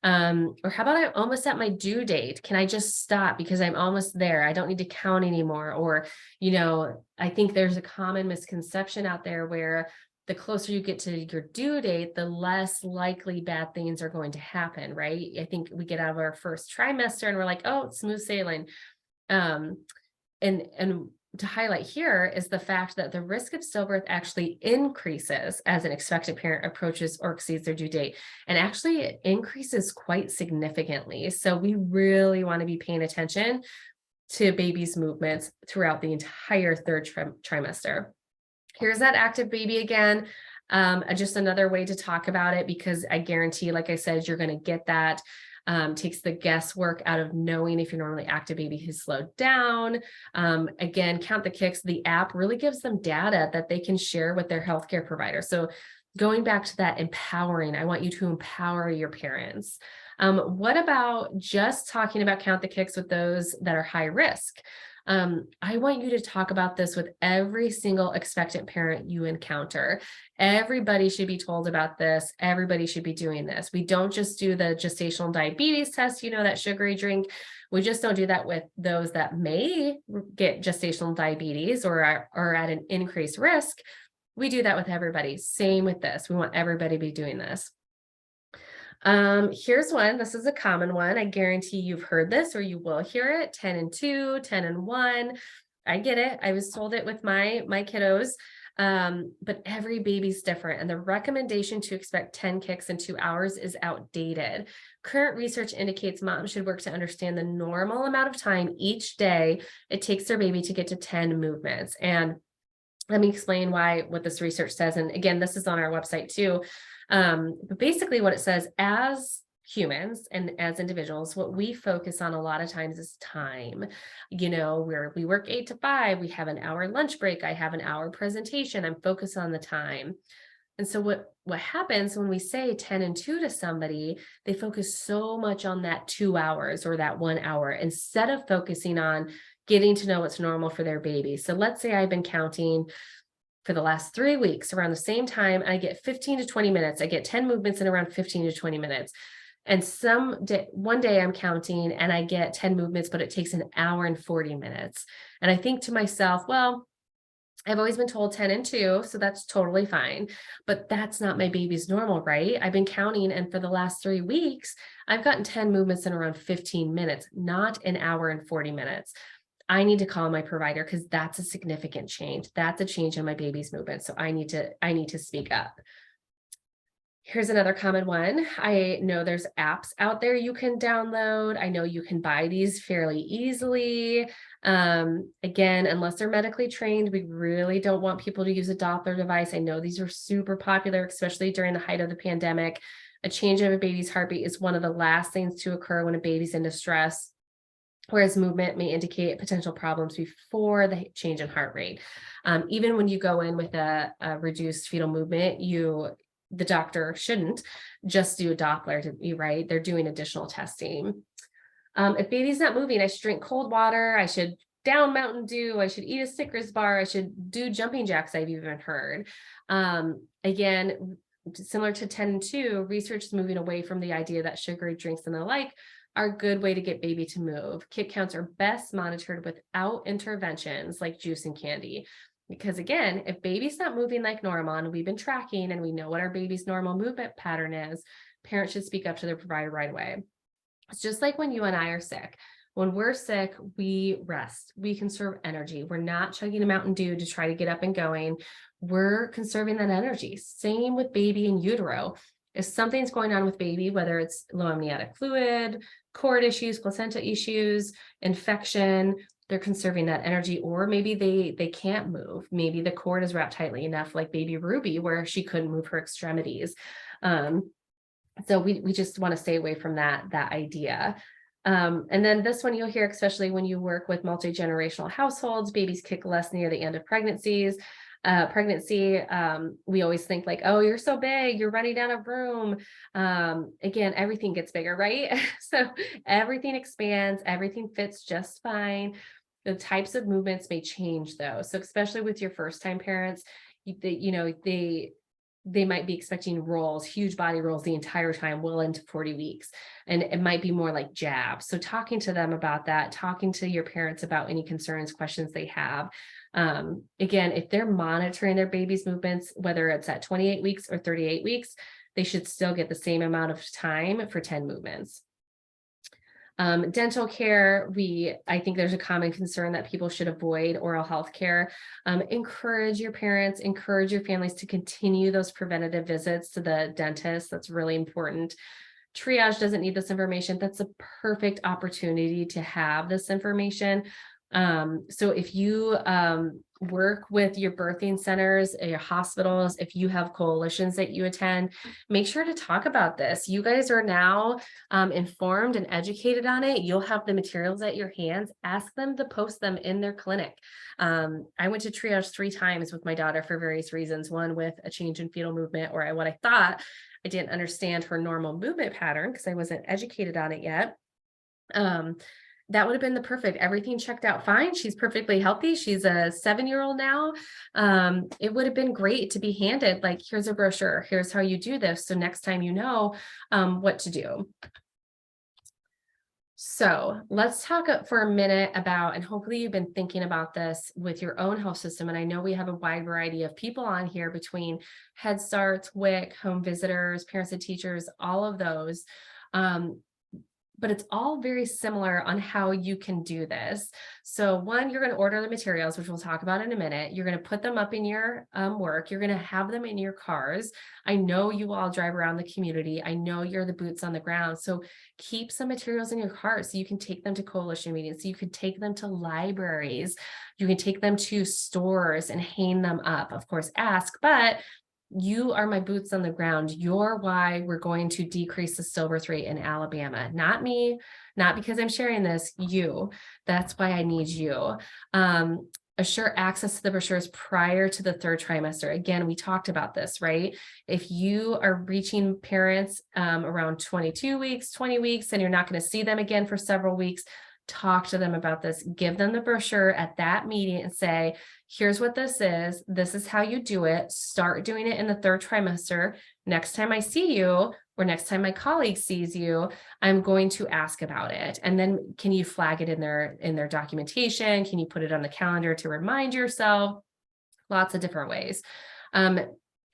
Or how about I'm almost at my due date? Can I just stop because I'm almost there? I don't need to count anymore. Or, I think there's a common misconception out there where the closer you get to your due date, the less likely bad things are going to happen, right? I think we get out of our first trimester and we're like, oh, it's smooth sailing. And to highlight here is the fact that the risk of stillbirth actually increases as an expectant parent approaches or exceeds their due date, and actually it increases quite significantly. So we really want to be paying attention to baby's movements throughout the entire 3rd trimester. Here's that active baby again. Just another way to talk about it, because I guarantee, like I said, you're going to get that. Takes the guesswork out of knowing if your normally active baby has slowed down. Again, Count the Kicks, the app really gives them data that they can share with their healthcare provider. So going back to that empowering, I want you to empower your parents. What about just talking about Count the Kicks with those that are high risk? I want you to talk about this with every single expectant parent you encounter. Everybody should be told about this. Everybody should be doing this. We don't just do the gestational diabetes test, that sugary drink. We just don't do that with those that may get gestational diabetes or are at an increased risk. We do that with everybody. Same with this. We want everybody to be doing this. Here's one. This is a common one. I guarantee you've heard this or you will hear it. 10 and 2, 10 and 1. I get it. I was told it with my kiddos. But every baby's different, and the recommendation to expect 10 kicks in 2 hours is outdated. Current research indicates moms should work to understand the normal amount of time each day it takes their baby to get to 10 movements. And let me explain what this research says. And again, this is on our website too. But basically what it says, as humans and as individuals, what we focus on a lot of times is time. Where we work 8 to 5, we have an hour lunch break, I have an hour presentation, I'm focused on the time. And so what happens when we say 10 and 2 to somebody, they focus so much on that 2 hours or that 1 hour instead of focusing on getting to know what's normal for their baby. So let's say I've been counting for the last 3 weeks around the same time. I get 15 to 20 minutes. I get 10 movements in around 15 to 20 minutes. And one day I'm counting and I get 10 movements, but it takes an hour and 40 minutes. And I think to myself, well, I've always been told 10 and 2, so that's totally fine. But that's not my baby's normal, right? I've been counting, and for the last 3 weeks, I've gotten 10 movements in around 15 minutes, not an hour and 40 minutes. I need to call my provider because that's a significant change. That's a change in my baby's movement. So I need to speak up. Here's another common one. I know there's apps out there you can download. I know you can buy these fairly easily. Again, unless they're medically trained, we really don't want people to use a Doppler device. I know these are super popular, especially during the height of the pandemic. A change of a baby's heartbeat is one of the last things to occur when a baby's in distress, whereas movement may indicate potential problems before the change in heart rate. Even when you go in with a reduced fetal movement, the doctor shouldn't just do a Doppler to be right. They're doing additional testing. If baby's not moving, I should drink cold water. I should down Mountain Dew. I should eat a Snickers bar. I should do jumping jacks, I've even heard. Again, similar to 10 and 2, research is moving away from the idea that sugary drinks and the like are a good way to get baby to move. Kick counts are best monitored without interventions like juice and candy. Because again, if baby's not moving like normal, and we've been tracking and we know what our baby's normal movement pattern is, parents should speak up to their provider right away. It's just like when you and I are sick. When we're sick, we rest. We conserve energy. We're not chugging a Mountain Dew to try to get up and going. We're conserving that energy. Same with baby in utero. If something's going on with baby, whether it's low amniotic fluid, cord issues, placenta issues, infection, they're conserving that energy, or maybe they can't move. Maybe the cord is wrapped tightly enough, like baby Ruby, where she couldn't move her extremities. So we just want to stay away from that idea. And then this one you'll hear, especially when you work with multi-generational households, babies kick less near the end of pregnancy. We always think like, oh, you're so big, you're running down a room. Again, everything gets bigger, right? So everything expands, everything fits just fine. The types of movements may change though. So especially with your first time parents, they might be expecting rolls, huge body rolls the entire time, well into 40 weeks. And it might be more like jabs. So talking to them about that, talking to your parents about any concerns, questions they have. Again, if they're monitoring their baby's movements, whether it's at 28 weeks or 38 weeks, they should still get the same amount of time for 10 movements. Dental care, I think there's a common concern that people should avoid oral health care. Encourage your parents, encourage your families to continue those preventative visits to the dentist. That's really important. Triage doesn't need this information. That's a perfect opportunity to have this information. So if you work with your birthing centers, your hospitals, if you have coalitions that you attend, make sure to talk about this. You guys are now informed and educated on it. You'll have the materials at your hands. Ask them to post them in their clinic. I went to triage 3 times with my daughter for various reasons. One with a change in fetal movement, or what I thought I didn't understand her normal movement pattern because I wasn't educated on it yet. That would have been the perfect, everything checked out fine. She's perfectly healthy. She's a 7-year-old now. It would have been great to be handed like, here's a brochure, here's how you do this. So next time you know what to do. So let's talk for a minute about, and hopefully you've been thinking about this with your own health system. And I know we have a wide variety of people on here between Head Starts, WIC, home visitors, parents and teachers, all of those. But it's all very similar on how you can do this. So one, you're going to order the materials, which we'll talk about in a minute. You're going to put them up in your work. You're going to have them in your cars. I know you all drive around the community. I know you're the boots on the ground. So keep some materials in your car so you can take them to coalition meetings. So you can take them to libraries. You can take them to stores and hang them up. Of course, ask, but you are my boots on the ground. You're why we're going to decrease the stillbirth rate in Alabama. Not me, not because I'm sharing this, you. That's why I need you. Assure access to the brochures prior to the 3rd trimester. Again, we talked about this, right? If you are reaching parents around 22 weeks, 20 weeks, and you're not going to see them again for several weeks, talk to them about this, give them the brochure at that meeting and say, here's what this is how you do it, start doing it in the 3rd trimester. Next time I see you, or next time my colleague sees you, I'm going to ask about it. And then can you flag it in their documentation? Can you put it on the calendar to remind yourself? Lots of different ways.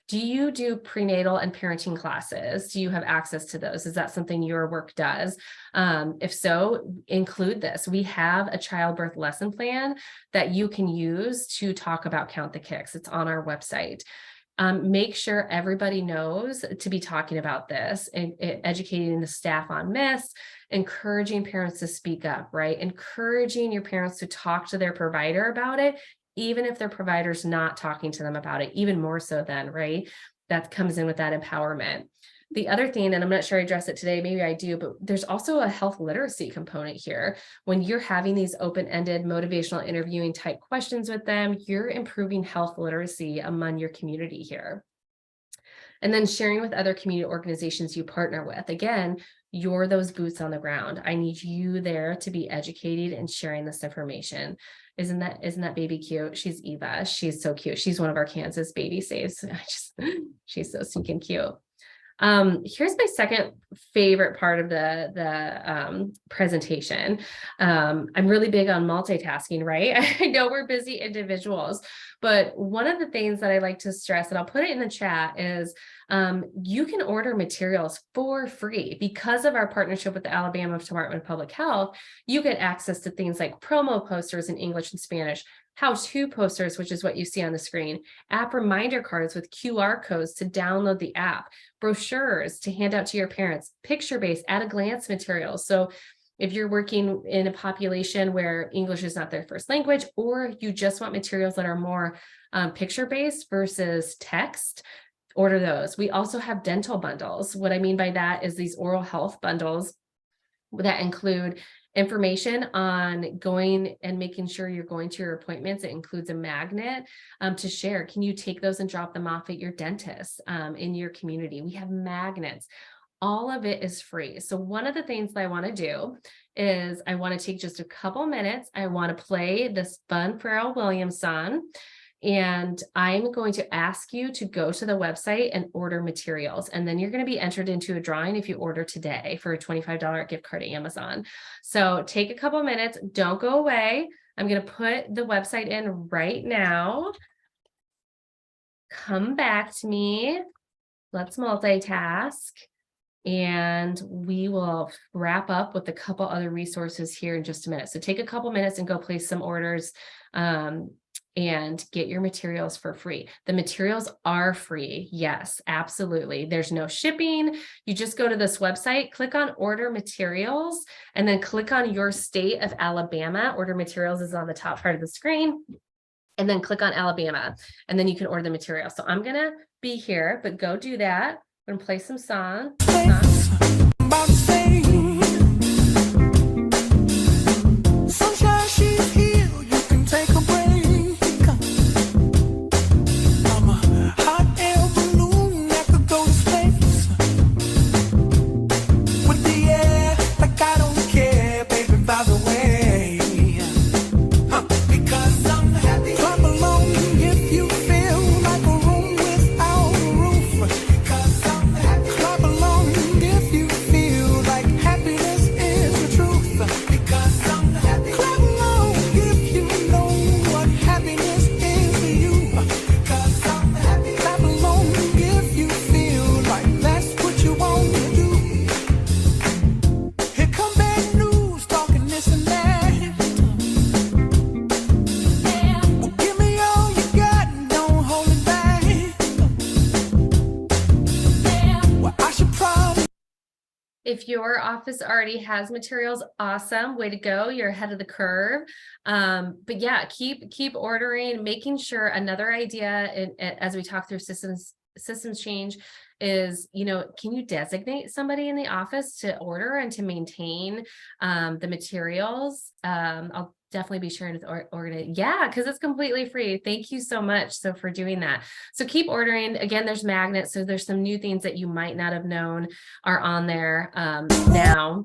Do you do prenatal and parenting classes? Do you have access to those? Is that something your work does? If so, include this. We have a childbirth lesson plan that you can use to talk about Count the Kicks. It's on our website. Make sure everybody knows to be talking about this and educating the staff on myths, encouraging parents to speak up, right? Encouraging your parents to talk to their provider about it, even if their provider's not talking to them about it, even more so then, right? That comes in with that empowerment. The other thing, and I'm not sure I addressed it today, maybe I do, but there's also a health literacy component here. When you're having these open-ended motivational interviewing type questions with them, you're improving health literacy among your community here. And then sharing with other community organizations you partner with. Again, you're those boots on the ground. I need you there to be educated and sharing this information. Isn't that baby cute? She's Eva. She's so cute. She's one of our Kansas baby saves. She's so stinking cute. Here's my second favorite part of the presentation. I'm really big on multitasking, right? I know we're busy individuals, but one of the things that I like to stress, and I'll put it in the chat, is you can order materials for free. Because of our partnership with the Alabama Department of Public Health, you get access to things like promo posters in English and Spanish, how-to posters, which is what you see on the screen, app reminder cards with QR codes to download the app, brochures to hand out to your parents, picture-based at-a-glance materials. So if you're working in a population where English is not their first language, or you just want materials that are more picture-based versus text, order those. We also have dental bundles. What I mean by that is these oral health bundles that include information on going and making sure you're going to your appointments. It includes a magnet to share. Can you take those and drop them off at your dentist in your community? We have magnets. All of it is free. So one of the things that I want to do is I want to take just a couple minutes. I want to play this fun Pharrell Williams song. And I'm going to ask you to go to the website and order materials. And then you're going to be entered into a drawing if you order today for a $25 gift card to Amazon. So take a couple minutes. Don't go away. I'm going to put the website in right now. Come back to me. Let's multitask. And we will wrap up with a couple other resources here in just a minute. So take a couple minutes and go place some orders. And get your materials for free. The materials are free. Yes, absolutely. There's no shipping. You just go to this website, click on order materials, and then click on your state of Alabama. Order materials is on the top part of the screen. And then click on Alabama, and then you can order the material. So I'm gonna be here, but go do that. I'm gonna play some songs. If your office already has materials, awesome, way to go, you're ahead of the curve. But yeah, keep ordering, making sure. Another idea as we talk through systems change is, can you designate somebody in the office to order and to maintain the materials? I'll definitely be sharing with yeah, because it's completely free. Thank you so much for doing that. So keep ordering. Again, there's magnets, so there's some new things that you might not have known are on there now.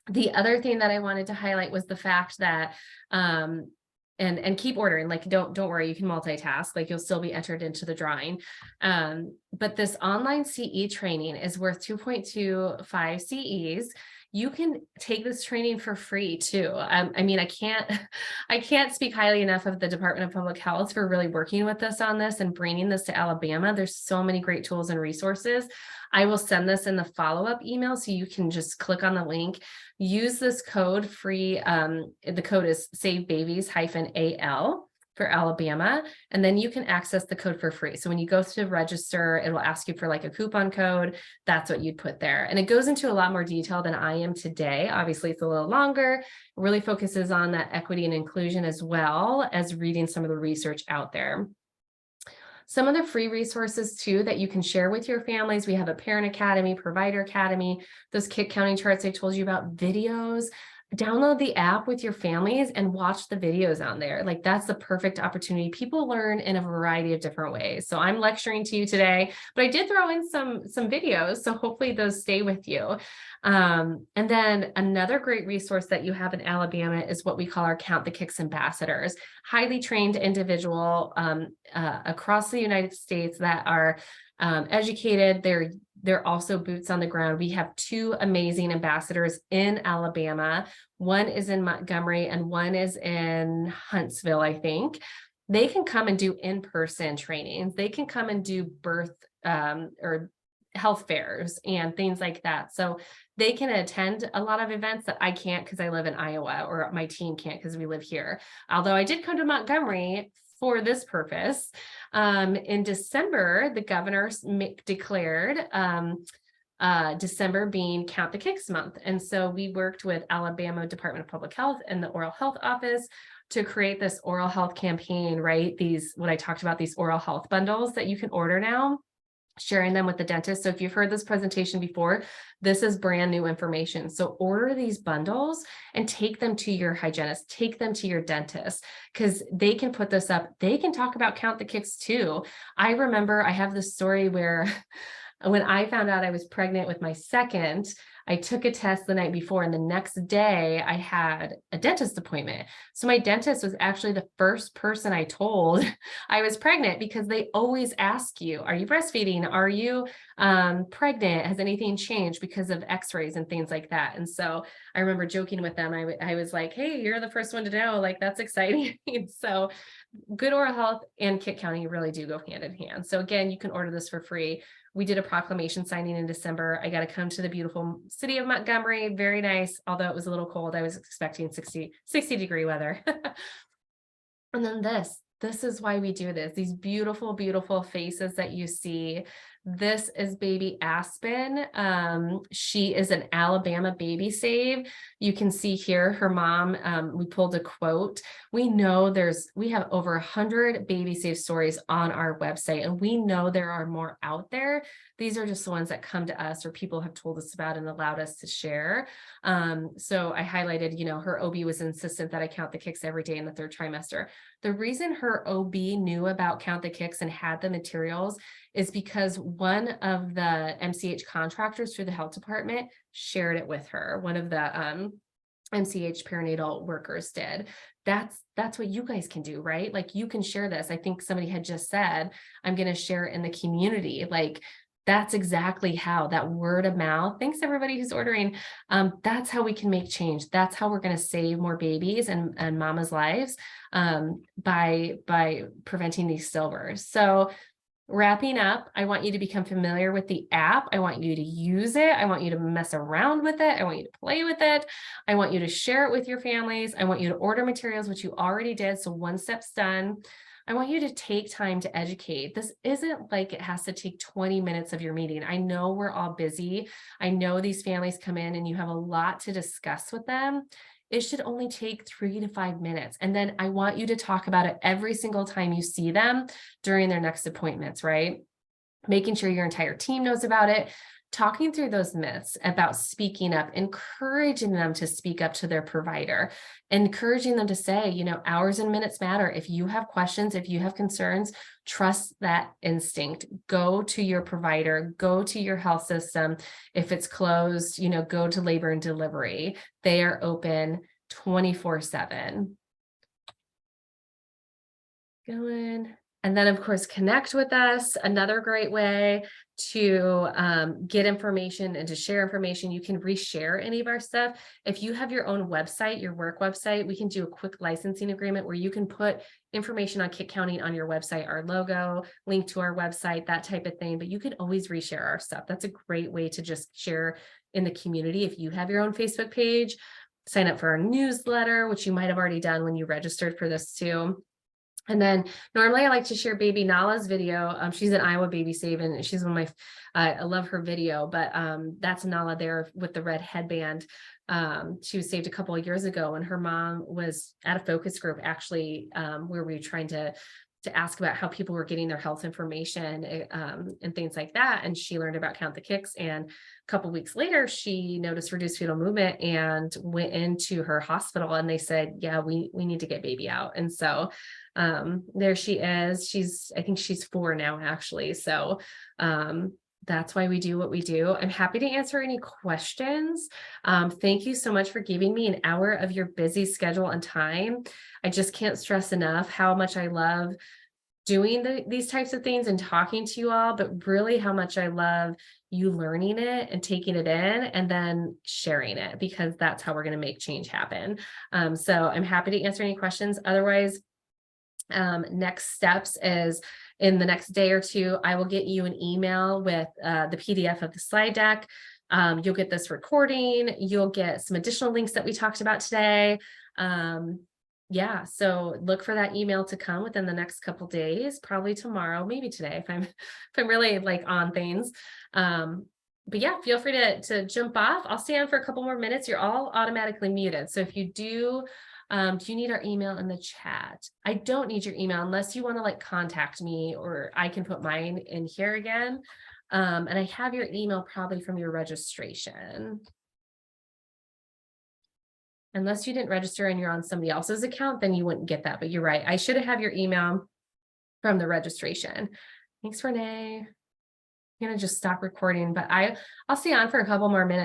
The other thing that I wanted to highlight was the fact that, and keep ordering, like, don't worry, you can multitask, like you'll still be entered into the drawing. But this online CE training is worth 2.25 CEs. You can take this training for free too. I mean, I can't speak highly enough of the Department of Public Health for really working with us on this and bringing this to Alabama. There's so many great tools and resources. I will send this in the follow-up email, so you can just click on the link, use this code free. The code is SaveBabies-AL for Alabama, and then you can access the code for free. So when you go to register, it will ask you for like a coupon code. That's what you'd put there. And it goes into a lot more detail than I am today. Obviously, it's a little longer. It really focuses on that equity and inclusion, as well as reading some of the research out there. Some of the free resources too that you can share with your families. We have a parent academy, provider academy, those kick counting charts I told you about, videos. Download the app with your families and watch the videos on there. Like, that's the perfect opportunity. People learn in a variety of different ways. So I'm lecturing to you today, but I did throw in some videos. So hopefully those stay with you. And then another great resource that you have in Alabama is what we call our Count the Kicks ambassadors, highly trained individual across the United States that are educated. They're also boots on the ground. We have 2 amazing ambassadors in Alabama. One is in Montgomery and one is in Huntsville, I think. They can come and do in-person trainings. They can come and do birth or health fairs and things like that. So they can attend a lot of events that I can't because I live in Iowa, or my team can't because we live here. Although I did come to Montgomery for this purpose. In December, the governor declared December being Count the Kicks month. And so we worked with Alabama Department of Public Health and the Oral Health Office to create this oral health campaign, right? What I talked about, these oral health bundles that you can order now, sharing them with the dentist. So if you've heard this presentation before, this is brand new information. So order these bundles and take them to your hygienist, take them to your dentist, because they can put this up. They can talk about Count the Kicks too. I remember I have this story where when I found out I was pregnant with my second, I took a test the night before, and the next day I had a dentist appointment. So my dentist was actually the first person I told I was pregnant, because they always ask you, are you breastfeeding? Are you pregnant? Has anything changed because of x-rays and things like that? And so I remember joking with them. I was like, hey, you're the first one to know, like, that's exciting. So good oral health and kick counting really do go hand in hand. So again, you can order this for free. We did a proclamation signing in December. I got to come to the beautiful city of Montgomery. Very nice. Although it was a little cold, I was expecting 60 degree weather. And then this is why we do this. These beautiful, beautiful faces that you see. This is baby Aspen. She is an Alabama baby save. You can see here her mom, we pulled a quote. We know we have over 100 baby save stories on our website, and we know there are more out there. These are just the ones that come to us or people have told us about and allowed us to share. So I highlighted, her OB was insistent that I count the kicks every day in the 3rd trimester. The reason her OB knew about Count the Kicks and had the materials is because one of the MCH contractors through the health department shared it with her. One of the MCH perinatal workers did. That's what you guys can do, right? Like, you can share this. I think somebody had just said, I'm going to share it in the community. Like, that's exactly how that word of mouth. Thanks everybody who's ordering. That's how we can make change. That's how we're going to save more babies and mama's lives by preventing these stillbirths. So wrapping up, I want you to become familiar with the app. I want you to use it. I want you to mess around with it. I want you to play with it. I want you to share it with your families. I want you to order materials, which you already did. So one step's done. I want you to take time to educate. This isn't like it has to take 20 minutes of your meeting. I know we're all busy. I know these families come in and you have a lot to discuss with them. It should only take 3 to 5 minutes. And then I want you to talk about it every single time you see them during their next appointments, right? Making sure your entire team knows about it. talking through those myths about speaking up, encouraging them to speak up to their provider, encouraging them to say, you know, hours and minutes matter. If you have questions, if you have concerns, trust that instinct. Go to your provider, go to your health system. If it's closed, you know, go to labor and delivery. They are open 24/7. Going. And then, of course, connect with us. Another great way to get information and to share information. You can reshare any of our stuff. If you have your own website, your work website, we can do a quick licensing agreement where you can put information on Kit County on your website, our logo, link to our website, that type of thing. But you can always reshare our stuff. That's a great way to just share in the community. If you have your own Facebook page, sign up for our newsletter, which you might have already done when you registered for this too. And then normally I like to share baby Nala's video. She's an Iowa Baby Save, and she's one of my, I love her video, but that's Nala there with the red headband. She was saved a couple of years ago, and her mom was at a focus group actually, where we were trying to ask about how people were getting their health information and things like that. And she learned about Count the Kicks. And a couple of weeks later, she noticed reduced fetal movement and went into her hospital, and they said, yeah, we need to get baby out. And so there she is. I think she's 4 now, actually. So that's why we do what we do. I'm happy to answer any questions. Thank you so much for giving me an hour of your busy schedule and time. I just can't stress enough how much I love doing these types of things and talking to you all, but really how much I love you learning it and taking it in and then sharing it, because that's how we're going to make change happen. So I'm happy to answer any questions. Otherwise, next steps is in the next day or two, I will get you an email with the PDF of the slide deck. You'll get this recording. You'll get some additional links that we talked about today. Yeah, so look for that email to come within the next couple days, probably tomorrow, maybe today if I'm really like on things. But yeah, feel free to jump off. I'll stay on for a couple more minutes. You're all automatically muted. So if you do you need our email in the chat? I don't need your email unless you want to like contact me, or I can put mine in here again. And I have your email probably from your registration. Unless you didn't register and you're on somebody else's account, then you wouldn't get that, but you're right. I should have your email from the registration. Thanks, Renee. I'm gonna just stop recording, but I'll stay on for a couple more minutes.